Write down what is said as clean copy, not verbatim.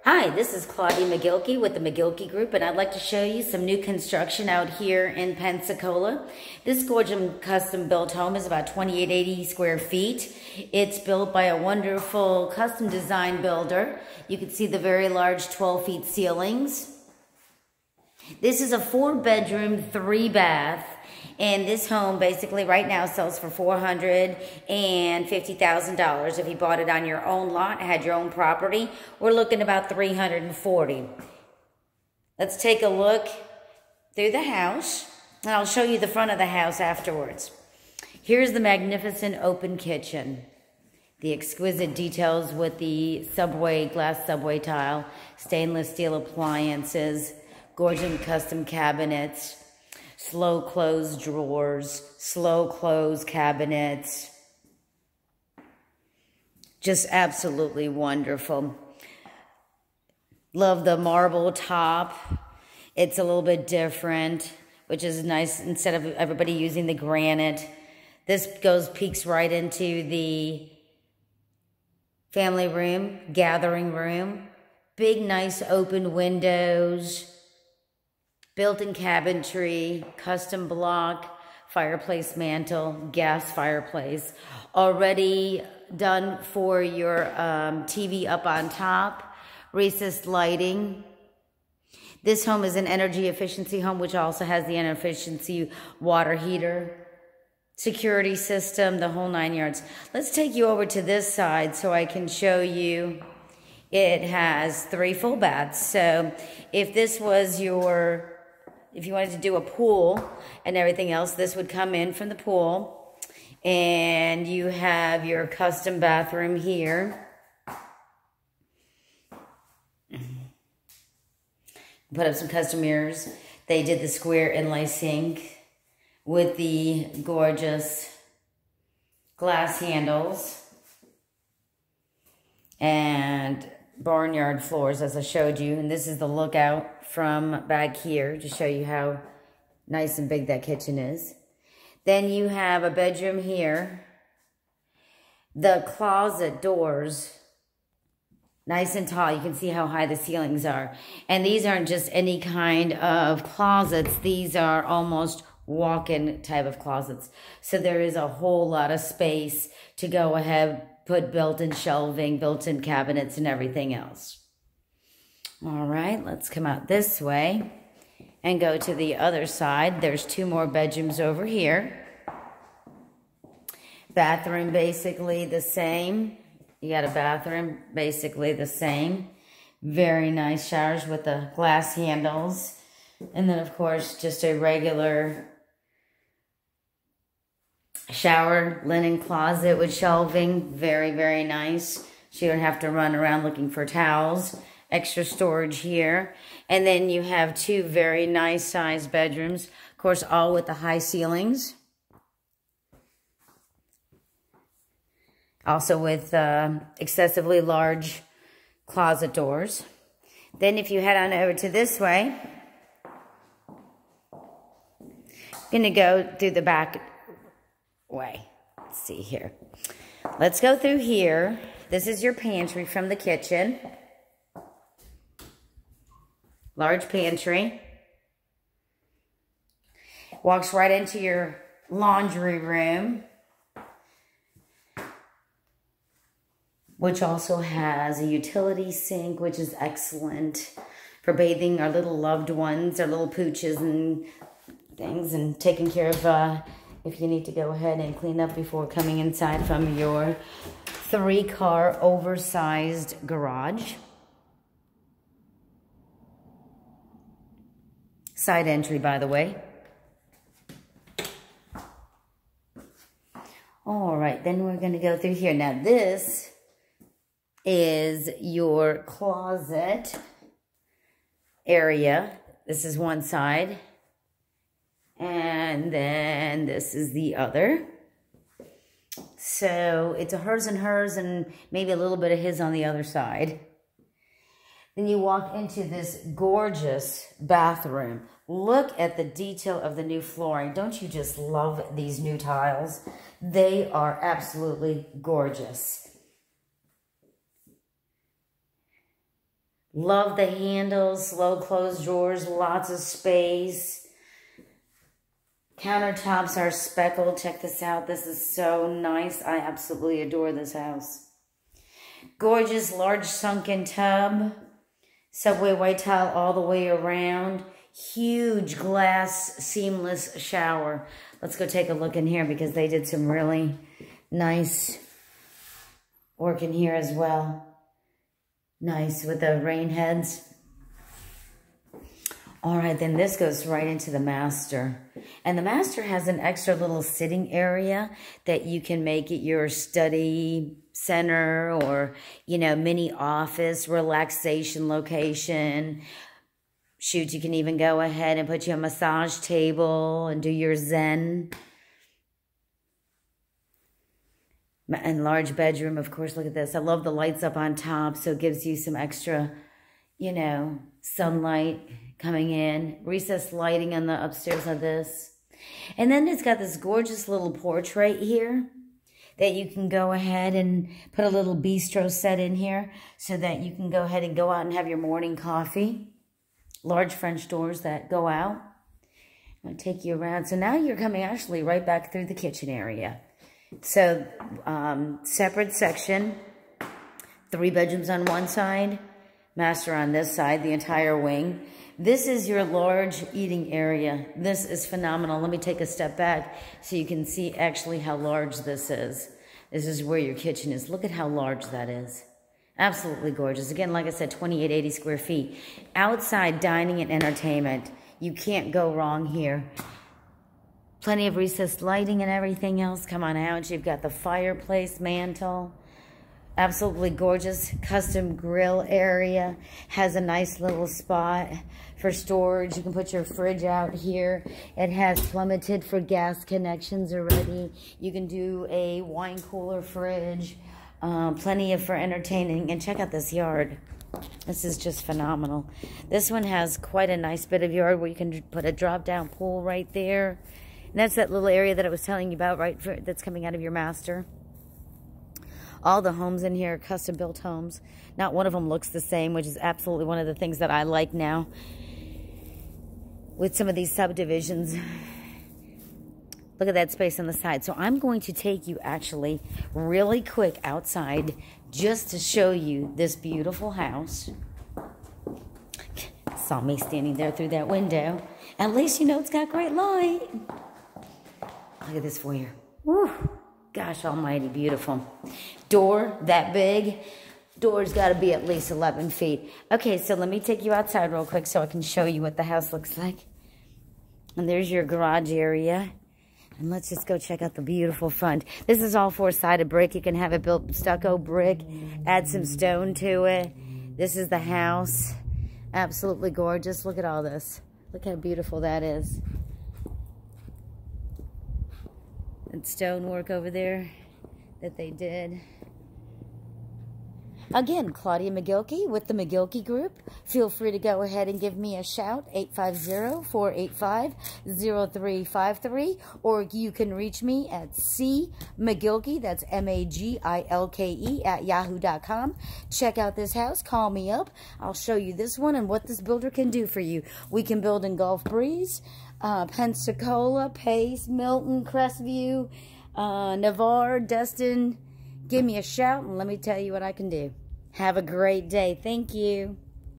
Hi, this is Claudia Magilke with the Magilke Group, and I'd like to show you some new construction out here in Pensacola. This gorgeous custom-built home is about 2880 square feet. It's built by a wonderful custom design builder. You can see the very large 12 feet ceilings. This is a 4-bedroom, 3-bath. And this home basically right now sells for $450,000. If you bought it on your own lot, had your own property, we're looking about $340,000. Let's take a look through the house, and I'll show you the front of the house afterwards. Here's the magnificent open kitchen. The exquisite details with the glass subway tile, stainless steel appliances, gorgeous custom cabinets, slow close drawers, slow close cabinets. Just absolutely wonderful. Love the marble top. It's a little bit different, which is nice instead of everybody using the granite. This peeks right into the family room, gathering room. Big, nice open windows. Built-in cabinetry, custom block, fireplace mantle, gas fireplace. Already done for your TV up on top. Recessed lighting. This home is an energy efficiency home, which also has the energy efficiency water heater, security system, the whole 9 yards. Let's take you over to this side so I can show you. It has 3 full baths. So if this was if you wanted to do a pool and everything else, this would come in from the pool. And you have your custom bathroom here. Put up some custom mirrors. They did the square inlay sink with the gorgeous glass handles and barnyard floors, as I showed you. And this is the lookout from back here to show you how nice and big that kitchen is. Then you have a bedroom here. The closet doors, nice and tall. You can see how high the ceilings are. And these aren't just any kind of closets. These are almost walk-in type of closets. So there is a whole lot of space to go ahead, put built-in shelving, built-in cabinets, and everything else. All right, let's come out this way and go to the other side. There's 2 more bedrooms over here. Bathroom basically the same. You got a bathroom basically the same. Very nice showers with the glass handles. And then, of course, just a regular shower linen closet with shelving. Very, very nice. So you don't have to run around looking for towels. Extra storage here. And then you have 2 very nice sized bedrooms. Of course, all with the high ceilings. Also with excessively large closet doors. Then if you head on over to this way, I'm going to go through the back way. Let's see here. Let's go through here. This is your pantry from the kitchen. Large pantry. Walks right into your laundry room, which also has a utility sink, which is excellent for bathing our little loved ones, our little pooches and things, and taking care of if you need to go ahead and clean up before coming inside from your 3-car oversized garage. Side entry, by the way. All right, then we're going to go through here. Now, this is your closet area. This is one side. And then this is the other. So it's a hers and maybe a little bit of his on the other side. Then you walk into this gorgeous bathroom. Look at the detail of the new flooring. Don't you just love these new tiles? They are absolutely gorgeous. Love the handles, slow close drawers, lots of space. Countertops are speckled. Check this out. This is so nice. I absolutely adore this house. Gorgeous large sunken tub. Subway white tile all the way around. Huge glass seamless shower. Let's go take a look in here because they did some really nice work in here as well. Nice with the rain heads. All right, then this goes right into the master. And the master has an extra little sitting area that you can make it your study center or, you know, mini office, relaxation location. Shoot, you can even go ahead and put you a massage table and do your zen. And large bedroom, of course, look at this. I love the lights up on top, so it gives you some extra, you know, sunlight coming in. Recessed lighting on the upstairs of this. And then it's got this gorgeous little porch right here that you can go ahead and put a little bistro set in here so that you can go ahead and go out and have your morning coffee. Large French doors that go out. I'm going to take you around. So now you're coming actually right back through the kitchen area. So, separate section, 3 bedrooms on one side, master on this side, the entire wing. This is your large eating area. This is phenomenal. Let me take a step back so you can see actually how large this is. This is where your kitchen is. Look at how large that is. Absolutely gorgeous. Again, like I said, 2880 square feet. Outside dining and entertainment. You can't go wrong here. Plenty of recessed lighting and everything else. Come on out. You've got the fireplace mantle. Absolutely gorgeous. Custom grill area. Has a nice little spot for storage. You can put your fridge out here. It has plummeted for gas connections already. You can do a wine cooler fridge. Plenty for entertaining. And check out this yard. This is just phenomenal. This one has quite a nice bit of yard where you can put a drop-down pool right there. And that's that little area that I was telling you about, right, that's coming out of your master. All the homes in here are custom-built homes. Not one of them looks the same, which is absolutely one of the things that I like now with some of these subdivisions. Look at that space on the side. So I'm going to take you actually really quick outside just to show you this beautiful house. Saw me standing there through that window. At least you know it's got great light. Look at this foyer. Woo. Gosh almighty, beautiful. Door that big. Door's got to be at least 11 feet. Okay, so let me take you outside real quick so I can show you what the house looks like. And there's your garage area. And let's just go check out the beautiful front. This is all 4-sided brick. You can have it built stucco brick. Add some stone to it. This is the house. Absolutely gorgeous. Look at all this. Look how beautiful that is. And stonework over there that they did. Again, Claudia Magilke with the Magilke Group. Feel free to go ahead and give me a shout, 850-485-0353, or you can reach me at cmagilke, that's M-A-G-I-L-K-E, at yahoo.com. Check out this house. Call me up. I'll show you this one and what this builder can do for you. We can build in Gulf Breeze, Pensacola, Pace, Milton, Crestview, Navarre, Destin. Give me a shout and let me tell you what I can do. Have a great day. Thank you.